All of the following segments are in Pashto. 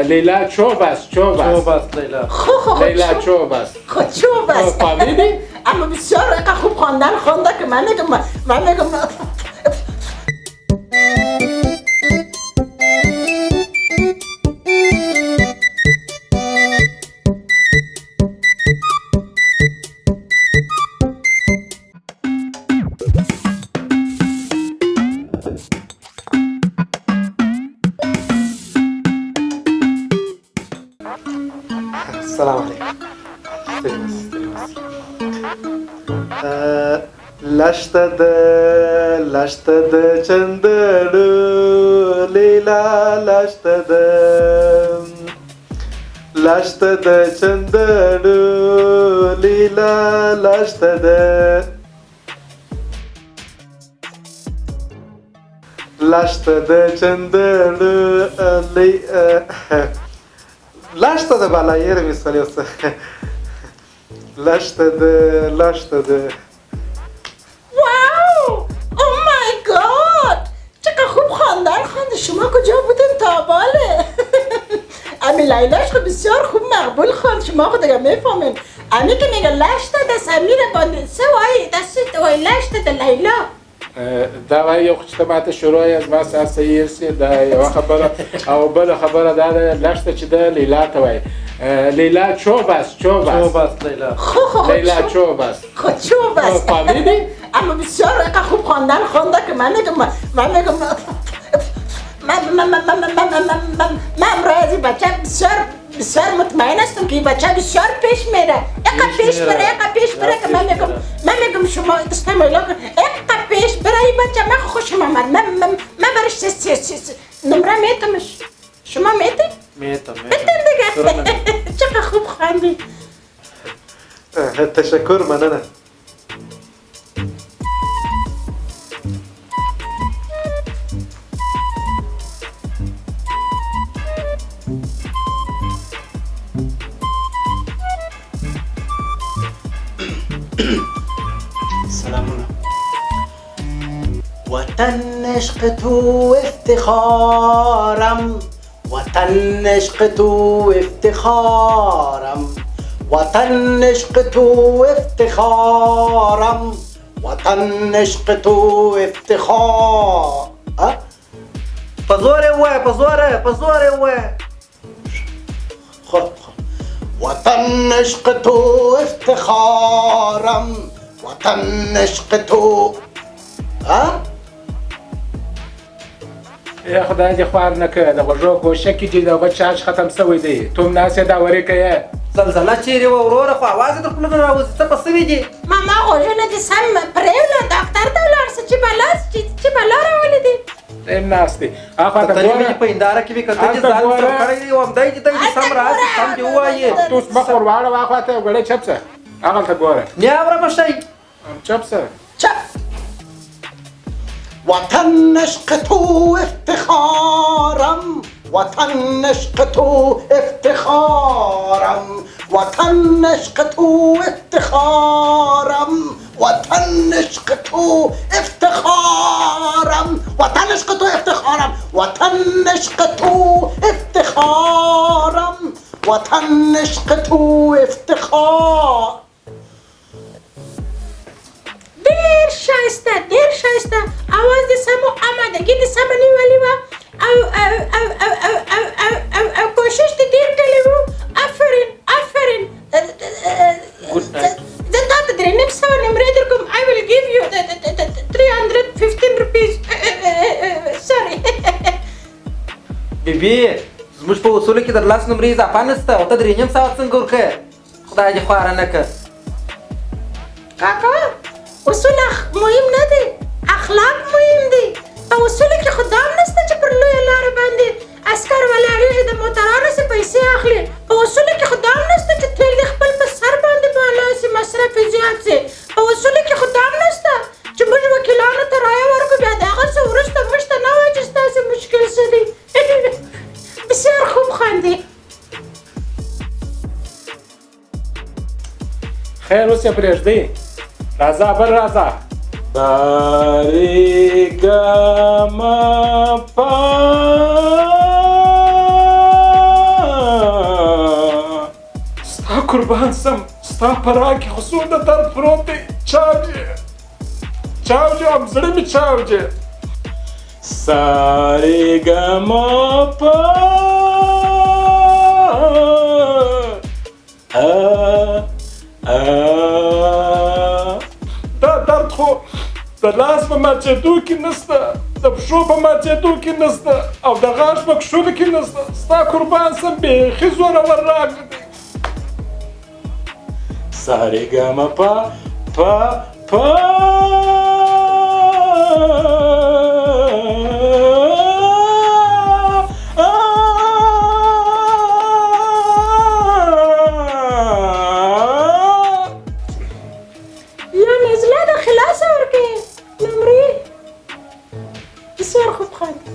لیلا چوب است. لیلا. لیلا چوب است. خود چوب است. فهمیدی؟ اما بسیار اینقدر خوب خونده که من میگم السلام علیکم. لشتد چندړو لیلا لشتد چندړو لیلا لشتد چندړو لشتد بالا یې مثال یو څه لشتد واو او مای گاد چقدر خوب خواندن شما کجا بودین تا باله امی لیلاش خود بسیار خوب مقبول خواند شما خود دیگه میفهمین امی که میگه لشتد سمیر باندین سه وای دست وای لشتد لیلا دا وایي یو چې ته ماته شروع یې زما ساعت صحیح هېر دا یوه خبره او بله خبره دا ده لښته چې ده لیلا ته وایي لیلا چوب است. لیلا چوب است. خود چوب است. فهمیدی؟ اما بسیار اینقدر خوب خونده که من میگم من برای از این بچه بسیار مطمئن هستم که این بچه بسیار پیش میره اینقدر پیش بره که من میگم شما دسته میلا کن اینقدر پیش بره این بچه من خوشم آمد من برش نمره میتمش شما میتیم؟ میتم دیگه چقدر خوب خواندی تشکر مننه سلامونه وطن عشق تو افتخارم وطن عشق تو افتخارم وطن عشق تو افتخارم وطن عشق تو افتخار پزوره خب وطن عشق تو افتخارم وطن عشق تو ای خدای دې خوار نه کړه د غوږو کوشکې دي د هغه چارج ختم شوی دی تو هم ناست یې دا ورې کوې زلزله چیرې وه وروره خو اواز یې در خوله نه راوځي څه په سوي دي ماما غوږونه دې سم پرېوله ډاکټر ته ولاړ شه چې بلا راولې دي یم ناست دی هغه خوا ته کتلې مې چې ګوره په هنداره کې مې کتل چې ځان مې سم کړی دی او همدای دې دی سم راسي سم دې ووایې تو اوس مخ ور واړه هغه خوا ته ګړی چپ شه هغلته ګوره نه اورمه شی چپ شه وطن عشق تو افتخارم وطن عشق تو افتخارم وطن عشق تو افتخارم وطن عشق تو افتخارم وطن عشق تو افتخارم وطن عشق تو افتخارم وطن عشق تو افتخار دیر شایسته آواز دی سمو آمادگی دی سمو نیولی و او کوشش دی دیر کلی و آفرین دا درنیم سو نمره در کم I will give you 315 rupees sorry بیبي زموږ په اصولو کې در لاس نمرې اضافه نشته او ته درې نیم ساعت څنګه ورکړې خدای دې خواره نه کړ کاکا اصول مهم نه دی اخلاق مهم دی په اصولو کې خو دام نشته چې پر لویه لاره باندې عسکر ولاړېږي د موټرانو څخه پیسې اخلي په اصولو کې خو دام نشته چې تیل دې خپل په سر باندې بالا شي مصرف یې زیات شي په اصولو کې خو دام نشته چې موږ وکیلانو ته رایه ورکړو بیا د هغه څه وروسته موږ ته نه وایي چې ستاسې مشکل څه دی بسیار خوب خواندي خیر اوس یې پرېږدئ راځه بل راځه سارېګمپا قربان سم ستا په راه کې خو څومره درد پروت دی چاوجې هم زړه مې چاوجې سارېګمپا دا درد خو د لاس په ماتېدو کې نشته د پښو په ماتېدو کې نشته او د غاښ په کښلو کې نشته ستا قربان سم بیخي زورور راغلی دی سارېګمپا یا نزله د خلاصه ورکې نمرې بسیار خوب خواندی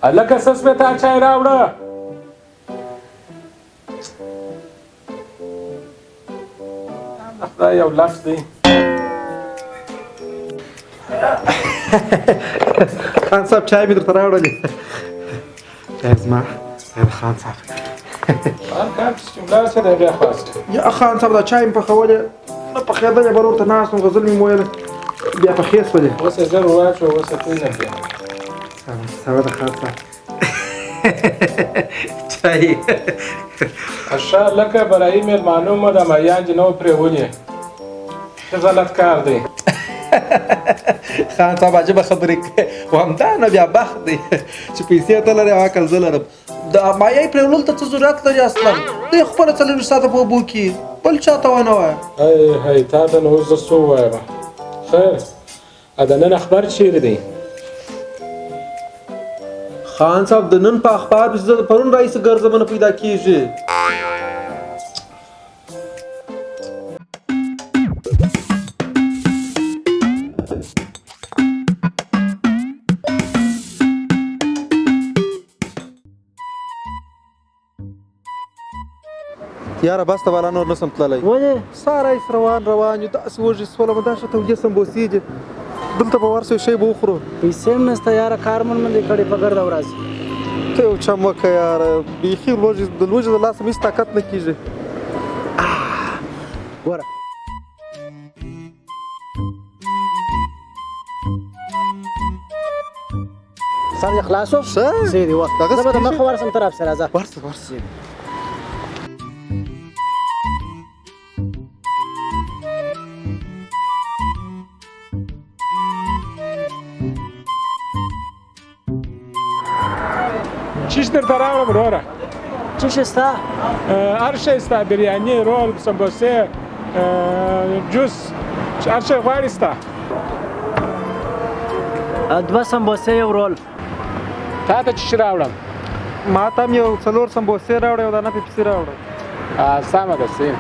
هلکه څه سپېتا چای راوړه خدای یو لفظ دی خان صاحب چای مې درته راوړلې چای زما خان صاحب لاس دی بیا خلاص یا خان صاحب دا چای مې پخولې نه پخېدلې به ورته ناست وم غزل مې وویل بیا پخې شولې اوس یې زر واچو اوس یې پرېږدم بیا سبا د خان صاحب چای ښه لکه برایي مېلمانو مو د مریان جي نه و پرېولې ښه غلط کار دی خان صاحب عجبه خبرې کوي خو همدا نه بیا بخت دی چې پیسې ته لرې او عقل زه لرم د مایع پرېوللو ته څه ضرورت لري اصلا دوی خپله 40 ساعته په اوبو کې بل چاته ونه وایه هی تا ته نو اوس زه څه ووایم خیر د نن اخبار چیرې دی خان صاحب د نن په اخبار پسې زه د پرون راهیسې ګرځمه پیدا کېږي یاره بس ته والا نور نسم تللی ولې ساره ایس روان یو داسې وږي سولم دا شته وجې سمبوسې دي دلته به ورسې شی به وخورو پیسې هم نشته یاره کار مون مندې کړې په ګرده ورځ ته یو چم وکړه یاره بیخي لوږې د لاسه مې هېڅ طاقت نه کېږي ګوره سر دې خلاص و ښه زه دې وخت دغه زه به د څه مخه ورسم تر افسر راځه ورسه چیش درته راوړم وروره څه شی ستا هر شی ستا بریاني رول سمبوسې جوس هر شی غواړې ستا 2 سمبوسې یو رول تا ته چی شي راوړم ما ته هم یو 4 سمبوسې راوړه یو دانه پیپسي راوړه سمه ده سین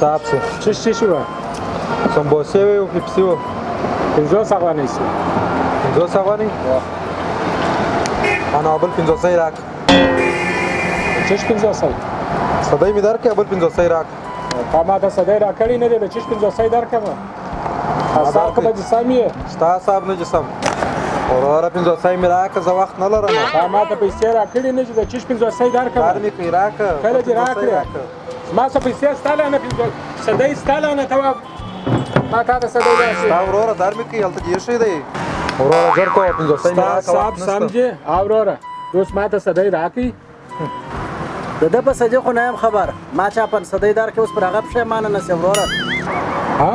حساب سه چی شو سمبوسې وې او پیپسي و 50 افغانۍ سو 50 افغانۍ انا بل 50 راک چش 50 صدای مې درکې بل 50 راک تا ما ته صدای را کړی نه دی د چش 50 درکم حساب کوم چې سمې ستا حساب نه جسم وروره 50 مې راکه زه وخت نه لرم تا ما ته پیسې را کړی نه چې د چش 50 درکم کار مې کوي راکه کله دې راکړې ما څه پیسې ستاله نه 50 صدای ستاله نه ته ما تا ته صدای راشي تا وروره در مې کوي هلته ډېر شی دی وروره ژر کوه 50 مې راکه صاحب سمجې وروره اوس ما ته صدای راکړي د ده په صدۍ خو نه یم خبر ما چا په صدۍ دار کې اوس پر هغه پښیمانه نسې وروره ها